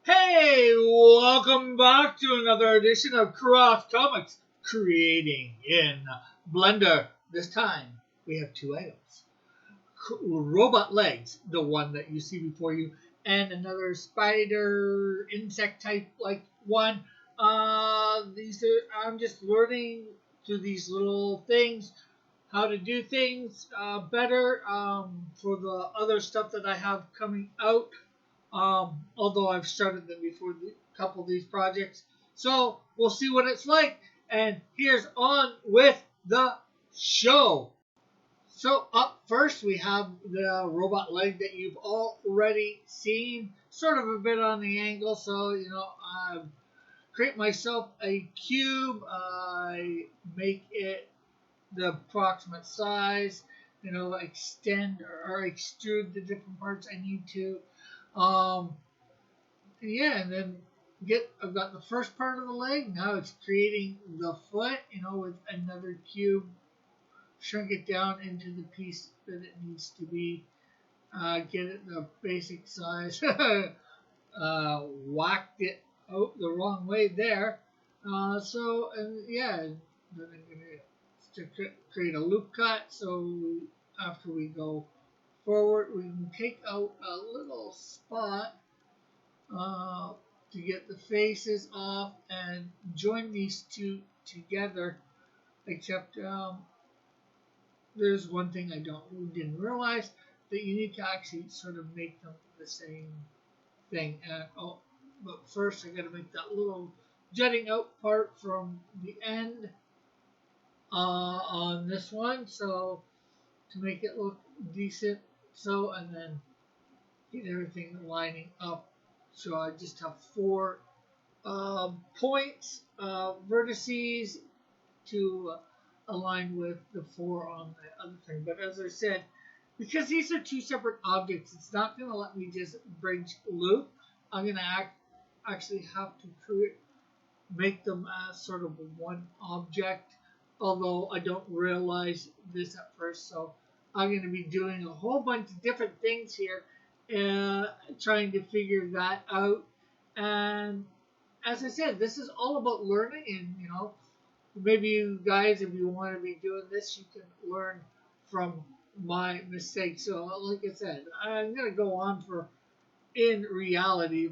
Hey, welcome back to another edition of Craft Comics Creating in Blender. This time we have two items. Robot legs, the one that you see before you, and another spider insect type like one. I'm just learning through these little things how to do things better for the other stuff that I have coming out. Although I've started them before a couple of these projects. So we'll see what it's like. And here's on with the show. So up first we have the robot leg that you've already seen, sort of a bit on the angle. So I create myself a cube. I make it the approximate size. Extend or extrude the different parts I need to. Um, yeah, and then I've got the first part of the leg. Now it's creating the foot, with another cube. Shrink it down into the piece that it needs to be. Get it the basic size. Whacked it out the wrong way there. And then I'm gonna create a loop cut. So after we go forward, we can take out a little spot to get the faces off and join these two together. Except there's one thing I didn't realize, that you need to actually sort of make them the same thing. But first I got to make that little jutting out part from the end on this one, so to make it look decent. And then get everything lining up. So I just have four points, vertices to align with the four on the other thing. But as I said, because these are two separate objects, it's not going to let me just bridge loop. I'm going to actually have to make them as sort of one object, although I don't realize this at first. So I'm going to be doing a whole bunch of different things here, trying to figure that out. And as I said, this is all about learning, and maybe you guys, if you want to be doing this, you can learn from my mistakes. So, like I said, I'm gonna go on for, in reality,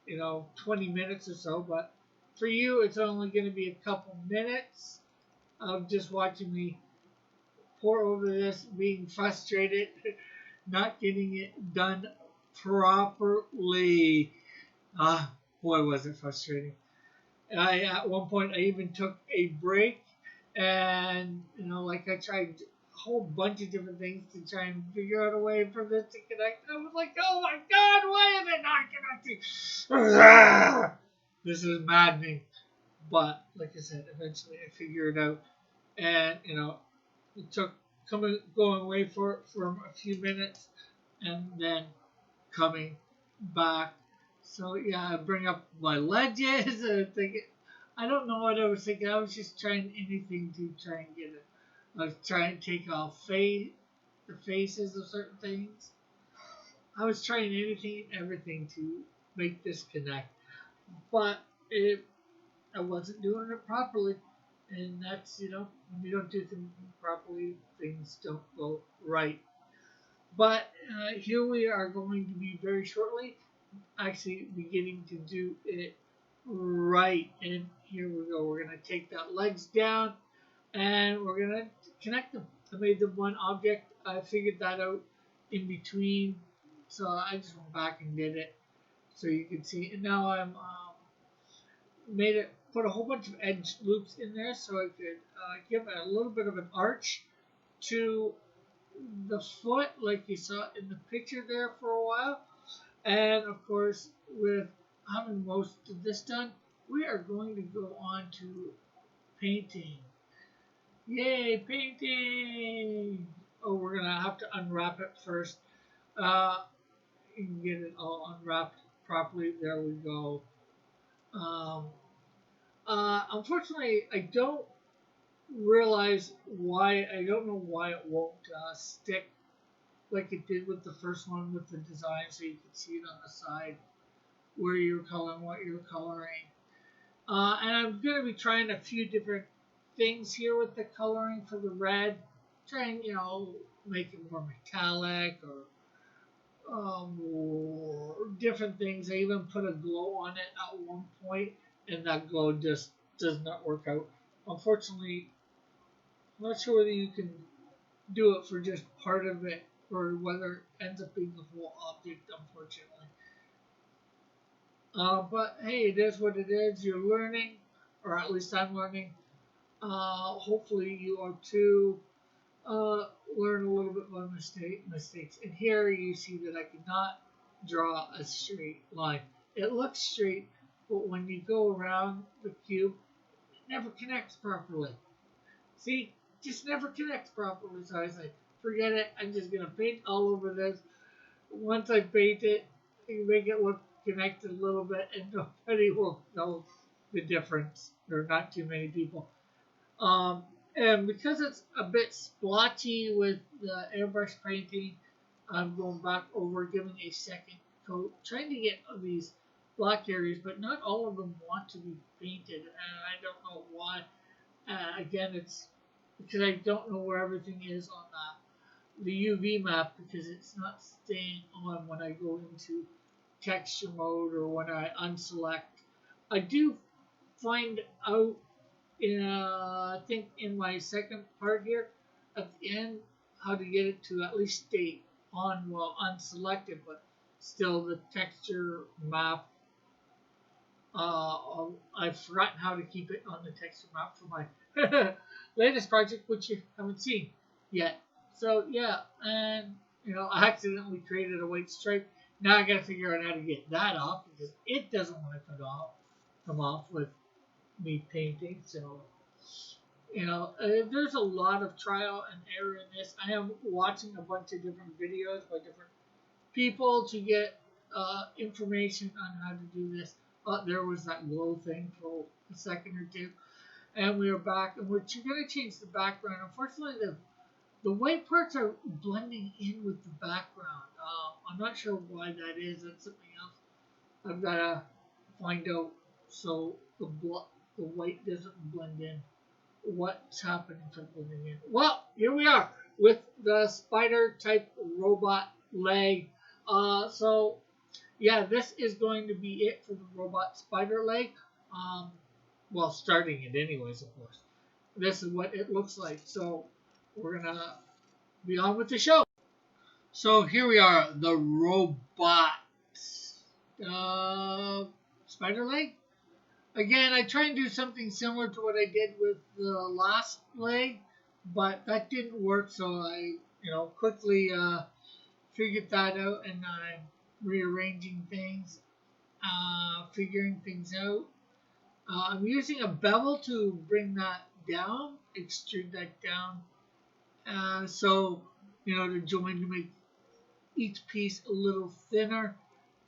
20 minutes or so. But for you, it's only going to be a couple minutes of just watching me pour over this, being frustrated, not getting it done properly. Boy, was it frustrating. At one point I even took a break, and I tried a whole bunch of different things to try and figure out a way for this to connect. I was like, oh my god, why is it not connecting? This is maddening. But like I said, eventually I figured it out, and it took going away from a few minutes, and then coming back. So yeah, I bring up my ledges and I don't know what I was thinking. I was just trying anything to try and get it. I was trying to take off the faces of certain things. I was trying anything and everything to make this connect, but I wasn't doing it properly. And that's, when you don't do things properly, things don't go right. But here we are going to be very shortly actually beginning to do it right. And here we go. We're going to take that legs down and we're going to connect them. I made them one object. I figured that out in between. So I just went back and did it so you can see. And now I'm put a whole bunch of edge loops in there so I could give a little bit of an arch to the foot, like you saw in the picture there for a while. And of course, with having most of this done, we are going to go on to painting. Yay, painting! Oh, we're going to have to unwrap it first. You can get it all unwrapped properly. There we go. Unfortunately, I don't realize why. I don't know why it won't stick like it did with the first one with the design, so you can see it on the side. where you're coloring, what you're coloring. And I'm going to be trying a few different things here with the coloring for the red. Trying, make it more metallic or different things. I even put a glow on it at one point, and that glow just does not work out. Unfortunately, I'm not sure whether you can do it for just part of it or whether it ends up being the whole object, unfortunately. But hey, it is what it is. You're learning, or at least I'm learning. Hopefully, you are too. Learn a little bit by mistakes. And here you see that I cannot draw a straight line. It looks straight, but when you go around the cube, it never connects properly. See, just never connects properly. So I was like, forget it. I'm just gonna paint all over this. Once I paint it, you make it look connected a little bit, and nobody will know the difference. There are not too many people. Um, and because it's a bit splotchy with the airbrush painting, I'm going back over, giving a second coat, trying to get these black areas, but not all of them want to be painted, and I don't know why. Again, it's because I don't know where everything is on the UV map, because it's not staying on when I go into texture mode or when I unselect. I do find out I think in my second part here at the end how to get it to at least stay on while unselected, but still the texture map. I've forgotten how to keep it on the texture map for my latest project, which you haven't seen yet. So yeah, and I accidentally created a white stripe. Now I got to figure out how to get that off because it doesn't want to come off with me painting. So there's a lot of trial and error in this. I am watching a bunch of different videos by different people to get information on how to do this. There was that glow thing for a second or two, and we are back, and we're going to change the background. Unfortunately, the white parts are blending in with the background. I'm not sure why that is. That's something else I've got to find out, so the white doesn't blend in. What's happening to blending in? Well, here we are with the spider type robot leg. So yeah, this is going to be it for the robot spider leg. Well, starting it anyways, of course. This is what it looks like. So we're gonna be on with the show. So here we are, the robot spider leg. Again, I try and do something similar to what I did with the last leg, but that didn't work. So I, quickly figured that out, and I'm rearranging things, figuring things out. I'm using a bevel to bring that down, extrude that down, so to join to make each piece a little thinner,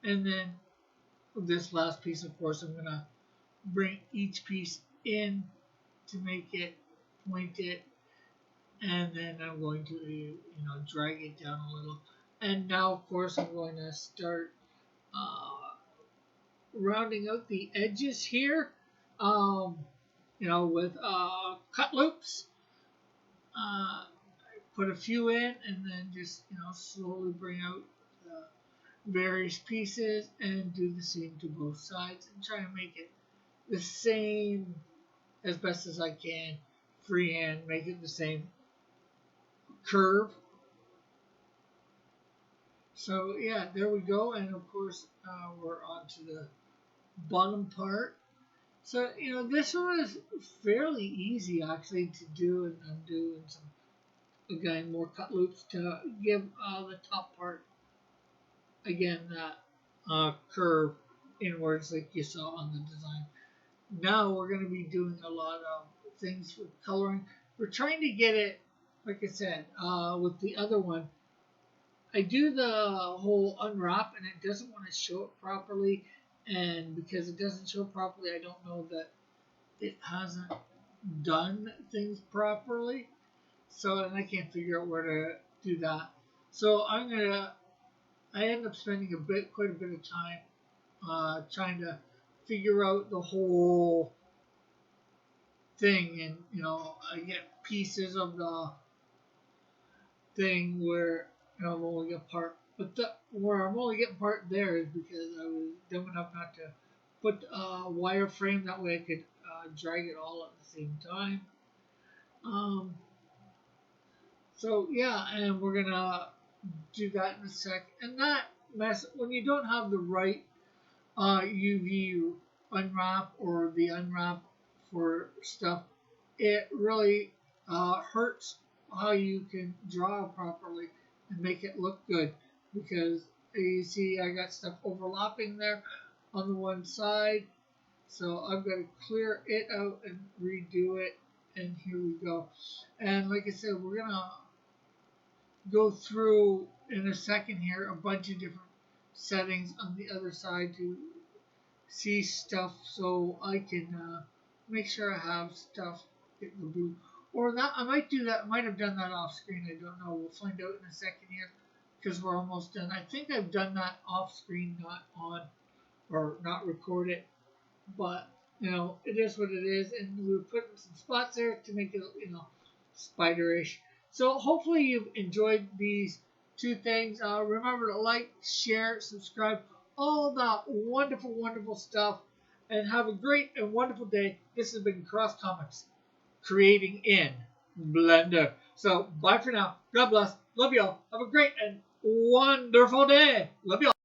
and then this last piece, of course, I'm gonna bring each piece in to make it pointed, and then I'm going to drag it down a little. And now, of course, I'm going to start rounding out the edges here, with cut loops. Put a few in, and then just slowly bring out the various pieces, and do the same to both sides, and try to make it the same as best as I can. Freehand, make it the same curve. So yeah, there we go, and of course we're on to the bottom part. So this one is fairly easy actually to do, and I'm doing some again more cut loops to give the top part again that curve inwards like you saw on the design. Now we're going to be doing a lot of things with coloring. We're trying to get it, like I said, with the other one. I do the whole unwrap, and it doesn't want to show it properly. And because it doesn't show properly, I don't know that it hasn't done things properly. So, and I can't figure out where to do that. So I end up spending quite a bit of time trying to figure out the whole thing, and I get pieces of the thing where I'm only getting part, but where I'm only getting part there is because I was dumb enough not to put a wireframe, that way I could drag it all at the same time. Um, so yeah, and we're gonna do that in a sec. And that mess, when you don't have the right UV unwrap or the unwrap for stuff, it really hurts how you can draw properly and make it look good, because you see I got stuff overlapping there on the one side, so I've got to clear it out and redo it. And here we go. And like I said, we're gonna go through in a second here a bunch of different settings on the other side to see stuff, so I can make sure I have stuff in the boot. Or that I might do that. I might have done that off screen. I don't know. We'll find out in a second here because we're almost done. I think I've done that off screen, not on or not recorded. But it is what it is, and we put some spots there to make it spiderish. So hopefully you've enjoyed these two things. Remember to like, share, subscribe, all that wonderful, wonderful stuff, and have a great and wonderful day. This has been Cross Comics, creating in Blender. So bye for now. God bless. Love y'all. Have a great and wonderful day. Love y'all.